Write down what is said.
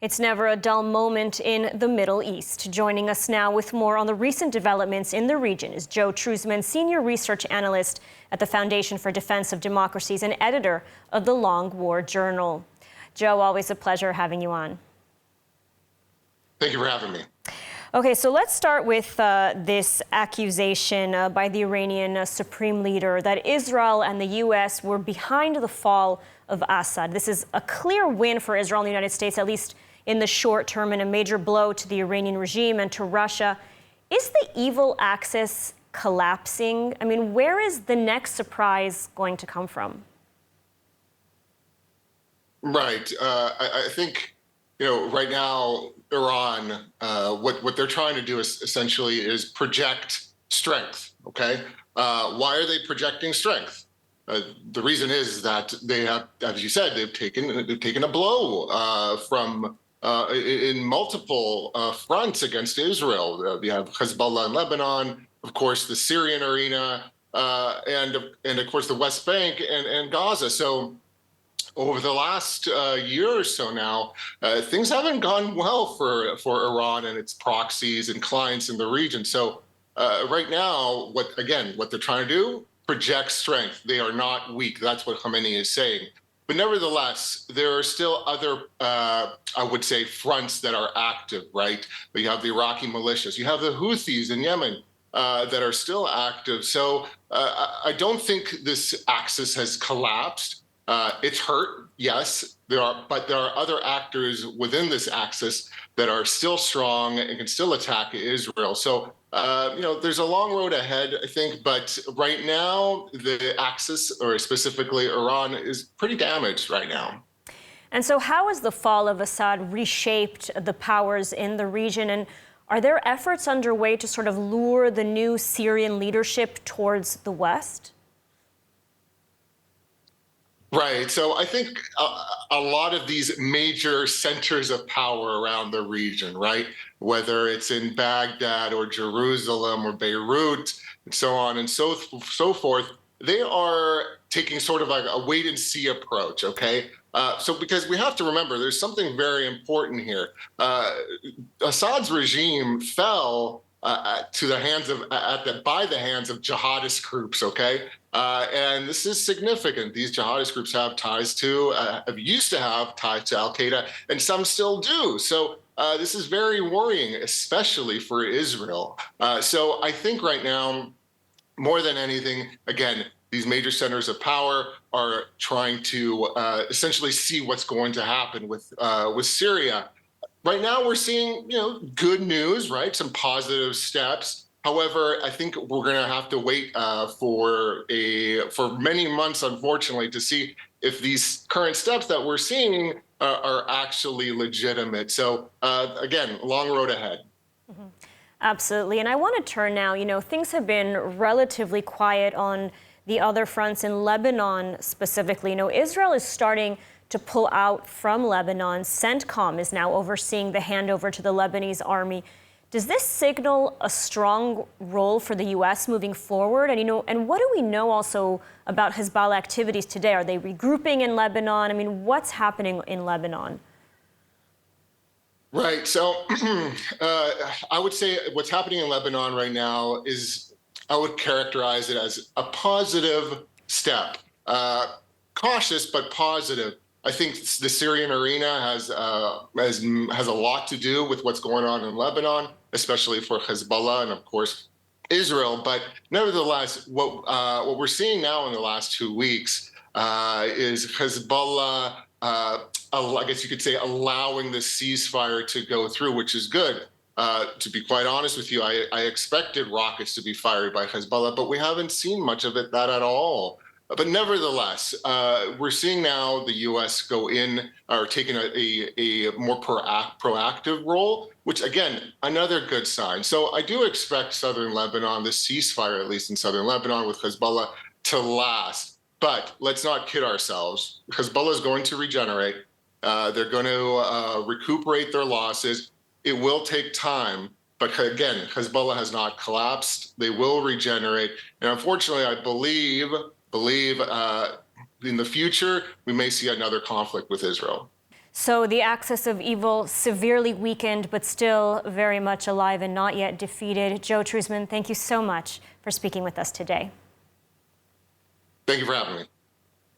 It's never a dull moment in the Middle East. Joining us now with more on the recent developments in the region is Joe Truzman, Senior Research Analyst at the Foundation for Defense of Democracies and editor of the Long War Journal. Joe, always a pleasure having you on. Thank you for having me. Okay, so let's start with this accusation by the Iranian Supreme Leader that Israel and the U.S. were behind the fall of Assad. This is a clear win for Israel and the United States, at least in the short term, and a major blow to the Iranian regime and to Russia. Is the evil axis collapsing? I mean, where is the next surprise going to come from? Right. I think, right now, Iran, what they're trying to do is essentially is project strength. Okay. Why are they projecting strength? The reason is that they have, as you said, they've taken a blow from in multiple fronts against Israel. We have Hezbollah in Lebanon, of course, the Syrian arena, and of course the West Bank and Gaza. So over the last year or so now, things haven't gone well for Iran and its proxies and clients in the region. So right now, what they're trying to do, project strength. They are not weak. That's what Khamenei is saying. But nevertheless, there are still other, I would say, fronts that are active, right? You have the Iraqi militias. You have the Houthis in Yemen that are still active. So I don't think this axis has collapsed. It's hurt, yes, but there are other actors within this axis that are still strong and can still attack Israel. So, there's a long road ahead, I think, but right now the axis, or specifically Iran, is pretty damaged right now. And so how has the fall of Assad reshaped the powers in the region? And are there efforts underway to sort of lure the new Syrian leadership towards the West? Right. So I think a lot of these major centers of power around the region, right, whether it's in Baghdad or Jerusalem or Beirut and so on and so forth, they are taking sort of like a wait and see approach. OK, so because we have to remember, there's something very important here. Assad's regime fell to the hands of by the hands of jihadist groups. OK. And this is significant. These jihadist groups have used to have ties to Al-Qaeda, and some still do. So this is very worrying, especially for Israel. So I think right now, more than anything, again, these major centers of power are trying to essentially see what's going to happen with Syria. Right now, we're seeing good news, right? Some positive steps. However, I think we're going to have to wait for many months, unfortunately, to see if these current steps that we're seeing are actually legitimate. So again, long road ahead. Mm-hmm. Absolutely. And I want to turn now, things have been relatively quiet on the other fronts in Lebanon specifically. Israel is starting to pull out from Lebanon. CENTCOM is now overseeing the handover to the Lebanese army. Does this signal a strong role for the U.S. moving forward? And, and what do we know also about Hezbollah activities today? Are they regrouping in Lebanon? I mean, what's happening in Lebanon? Right. So I would say what's happening in Lebanon right now is, I would characterize it as a positive step. Cautious, but positive. I think the Syrian arena has a lot to do with what's going on in Lebanon, especially for Hezbollah and, of course, Israel. But nevertheless, what we're seeing now in the last 2 weeks is Hezbollah, I guess you could say, allowing the ceasefire to go through, which is good. To be quite honest with you, I expected rockets to be fired by Hezbollah, but we haven't seen much of that at all. But nevertheless, we're seeing now the U.S. go in or taking a more proactive role, which, again, another good sign. So I do expect southern Lebanon, the ceasefire, at least in southern Lebanon with Hezbollah, to last. But let's not kid ourselves. Hezbollah is going to regenerate. They're going to recuperate their losses. It will take time. But again, Hezbollah has not collapsed. They will regenerate. And unfortunately, I believe in the future, we may see another conflict with Israel. So the axis of evil severely weakened, but still very much alive and not yet defeated. Joe Truzman, thank you so much for speaking with us today. Thank you for having me.